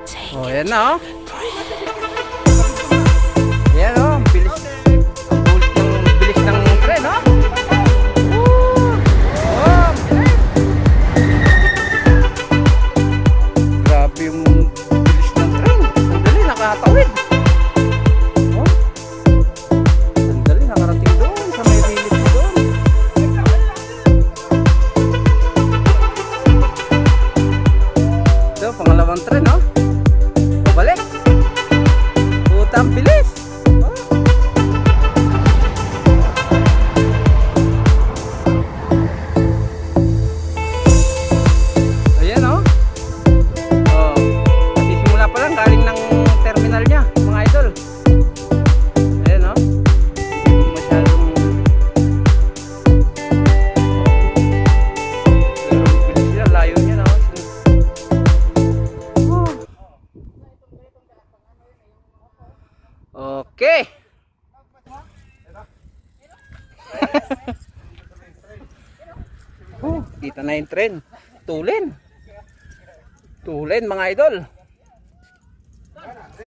Oh, yan na oh. Yan oh, bilis. Ang bilis ng tren oh. Oh, bilis. Grabe yung bilis ng tren. Sandali, nakatawid. Oh. Sandali, nakarating doon sa may rilis mo doon. Ito, pangalawang tren oh. Balik. Putang bilis. Oh. Ayan oh. Oh. Simula pa lang galing ng terminal niya, mga idol. Ayan oh. Masyadong bilis niya, layo niya na oh. Okay. Kita na yung tren. Tulin. Tulin mga idol.